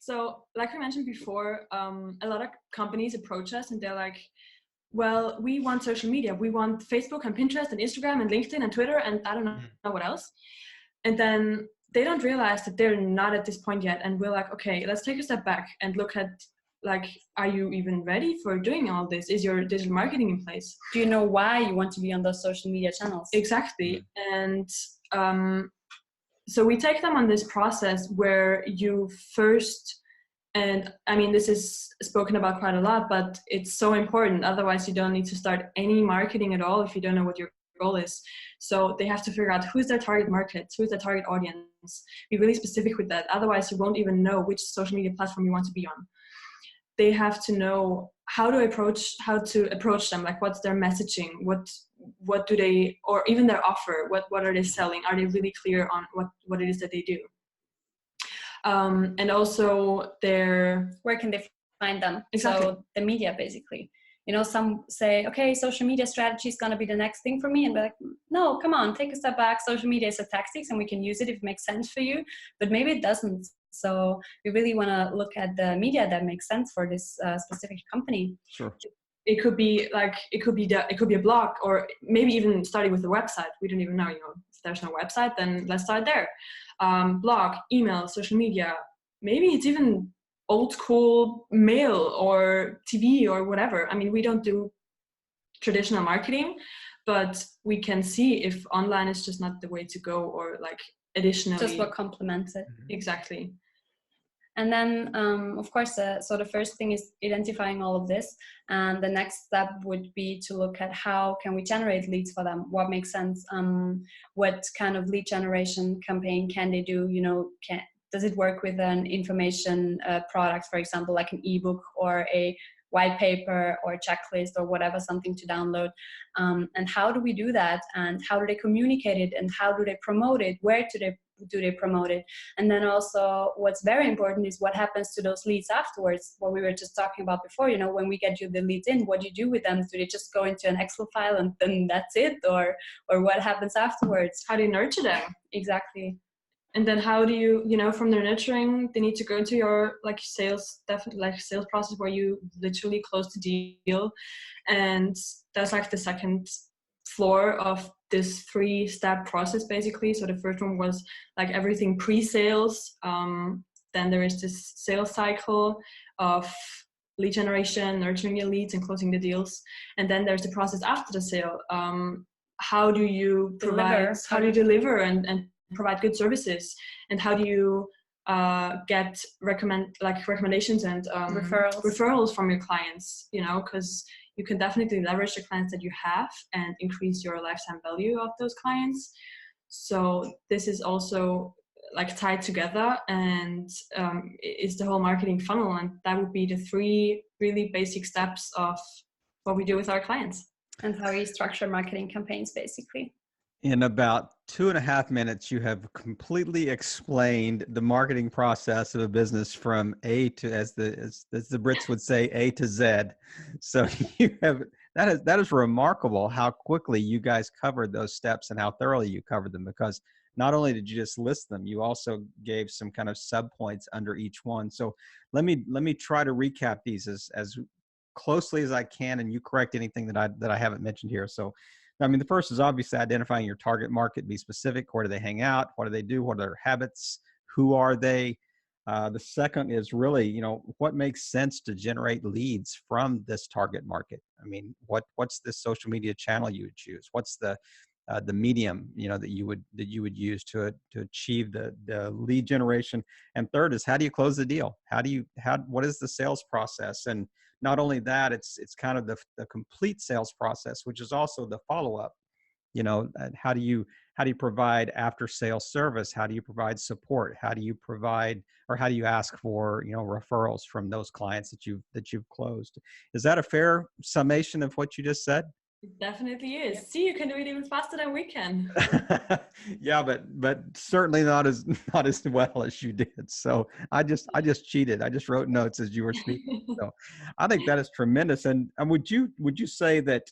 So like I mentioned before, a lot of companies approach us and they're like, well, we want social media. We want Facebook and Pinterest and Instagram and LinkedIn and Twitter and I don't know what else. And then they don't realize that they're not at this point yet. And we're like, okay, let's take a step back and look at, like, are you even ready for doing all this? Is your digital marketing in place? Do you know why you want to be on those social media channels? Exactly. And so we take them on this process where you first, and I mean, this is spoken about quite a lot, but it's so important. Otherwise, you don't need to start any marketing at all if you don't know what your goal is. So they have to figure out who's their target market, who's their target audience. Be really specific with that. Otherwise, you won't even know which social media platform you want to be on. They have to know how to approach them. Like, what's their messaging? What do they, or even their offer? What are they selling? Are they really clear on what it is that they do? And also where can they find them? Exactly. So the media, basically. You know, some say, okay, social media strategy is going to be the next thing for me. And be like, no, come on, take a step back. Social media is a tactics and we can use it if it makes sense for you, but maybe it doesn't. So we really want to look at the media that makes sense for this specific company. Sure. It could be a blog, or maybe even starting with the website. We don't even know, if there's no website, then let's start there. Blog, email, social media, maybe it's even old school mail or TV or whatever. I mean, we don't do traditional marketing, but we can see if online is just not the way to go, or like additionally. Just what complements it. Exactly. And then, of course, so the first thing is identifying all of this. And the next step would be to look at how can we generate leads for them? What makes sense? What kind of lead generation campaign can they do? Does it work with an information product, for example, like an ebook or a white paper or a checklist or whatever, something to download? And how do we do that? And how do they communicate it? And how do they promote it? Where do they promote it? And then also what's very important is what happens to those leads afterwards, what we were just talking about before. When we get you the leads in, what do you do with them? Do they just go into an Excel file and then that's it? Or what happens afterwards? How do you nurture them? Exactly. And then how do you, from their nurturing, they need to go into your sales process where you literally close the deal. And that's like the second floor of this 3-step process, basically. So the first one was like everything pre-sales. Then there is this sales cycle of lead generation, nurturing your leads and closing the deals. And then there's the process after the sale. How do you deliver and provide good services, and how do you get recommendations and referrals from your clients, because you can definitely leverage the clients that you have and increase your lifetime value of those clients. So this is also tied together, and it's the whole marketing funnel, and that would be the 3 really basic steps of what we do with our clients. And how you structure marketing campaigns, basically. In about 2.5 minutes, you have completely explained the marketing process of a business from A to, as the Brits would say, A to Z. So that is remarkable how quickly you guys covered those steps and how thoroughly you covered them, because not only did you just list them, you also gave some kind of subpoints under each one. So let me try to recap these as closely as I can, and you correct anything that I haven't mentioned here. So, I mean, the first is obviously identifying your target market, be specific. Where do they hang out? What do they do? What are their habits? Who are they? The second is really, what makes sense to generate leads from this target market? I mean, what's the social media channel you would choose? What's the medium, that you would use to achieve the lead generation? And third is, how do you close the deal? What is the sales process? And not only that, it's kind of the complete sales process, which is also the follow-up. And how do you provide after sales service? How do you provide support? How do you ask for, referrals from those clients that you've closed? Is that a fair summation of what you just said? It definitely is. See, you can do it even faster than we can. Yeah, but certainly not as well as you did. So I just cheated. I just wrote notes as you were speaking. So I think that is tremendous. And would you say that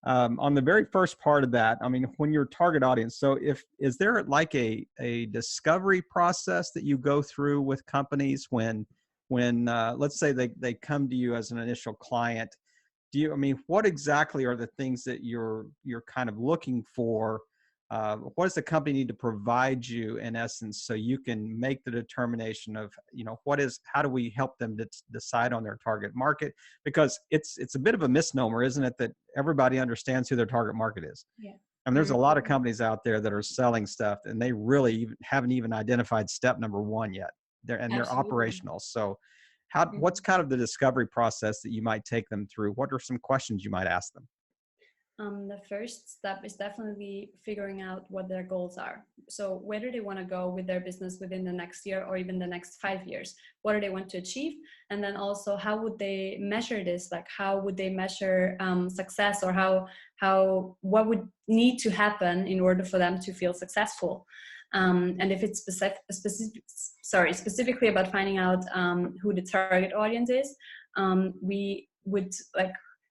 on the very first part of that, I mean, when your target audience, so is there like a discovery process that you go through with companies when when let's say they come to you as an initial client, I mean, what exactly are the things that you're kind of looking for? What does the company need to provide you in essence, so you can make the determination of, how do we help them to decide on their target market? Because it's a bit of a misnomer, isn't it, that everybody understands who their target market is? Yeah. I mean, there's a lot of companies out there that are selling stuff and they really haven't even identified step number one yet. They're Absolutely. operational. So what's Mhm. kind of the discovery process that you might take them through? What are some questions you might ask them? The first step is definitely figuring out what their goals are. So where do they want to go with their business within the next year or even the next 5 years? What do they want to achieve? And then also, how would they measure this? Like, how would they measure success, or what would need to happen in order for them to feel successful? And if it's specifically about finding out who the target audience is,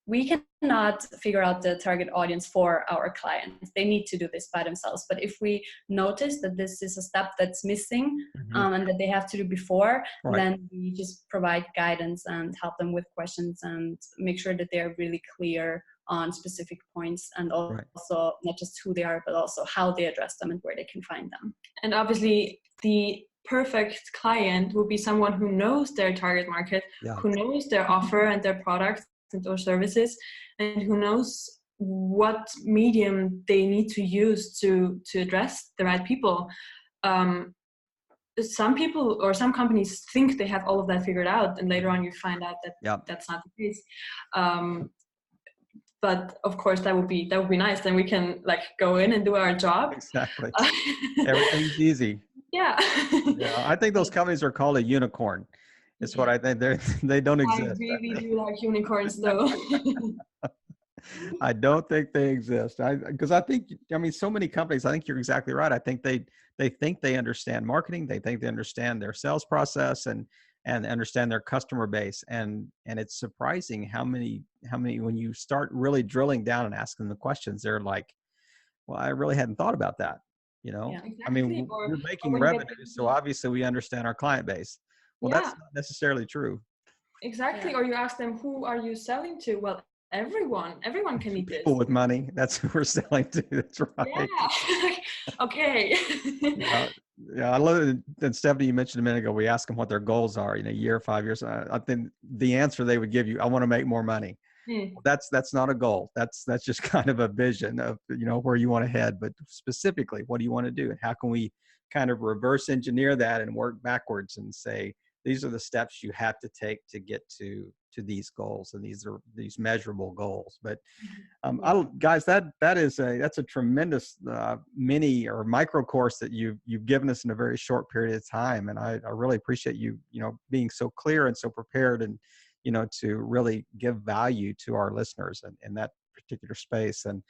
we cannot figure out the target audience for our clients. They need to do this by themselves. But if we notice that this is a step that's missing, and that they have to do before, Right. then we just provide guidance and help them with questions and make sure that they're really clear on specific points, and also not just who they are, but also how they address them and where they can find them. And obviously, the perfect client will be someone who knows their target market, who knows their offer and their products or services, and who knows what medium they need to use to address the right people. Some people or some companies think they have all of that figured out, and later on you find out that that's not the case. But of course, that would be nice. Then we can go in and do our job. Exactly. Everything's easy. Yeah. I think those companies are called a unicorn. It's what I think. They don't exist. I really do like unicorns, though. I don't think they exist. Because I think, so many companies, I think you're exactly right. I think they think they understand marketing. They think they understand their sales process and understand their customer base. And it's surprising how many, when you start really drilling down and asking the questions, they're like, well, I really hadn't thought about that. Yeah, exactly. I mean, we're making revenue, so obviously we understand our client base. Well, that's not necessarily true. Exactly. Or you ask them, who are you selling to? Well, everyone can need this. People with money. That's who we're selling to. That's right. Yeah. Okay. Yeah. I love it. And Stephanie, you mentioned a minute ago, we ask them what their goals are, a year, 5 years. I think the answer they would give you, I want to make more money. Well, that's not a goal. That's just kind of a vision of, where you want to head, but specifically, what do you want to do? And how can we kind of reverse engineer that and work backwards and say, these are the steps you have to take to get to these goals, and these measurable goals. But guys, that's a tremendous mini or micro course that you've given us in a very short period of time, and I really appreciate you being so clear and so prepared, and to really give value to our listeners in that particular space. And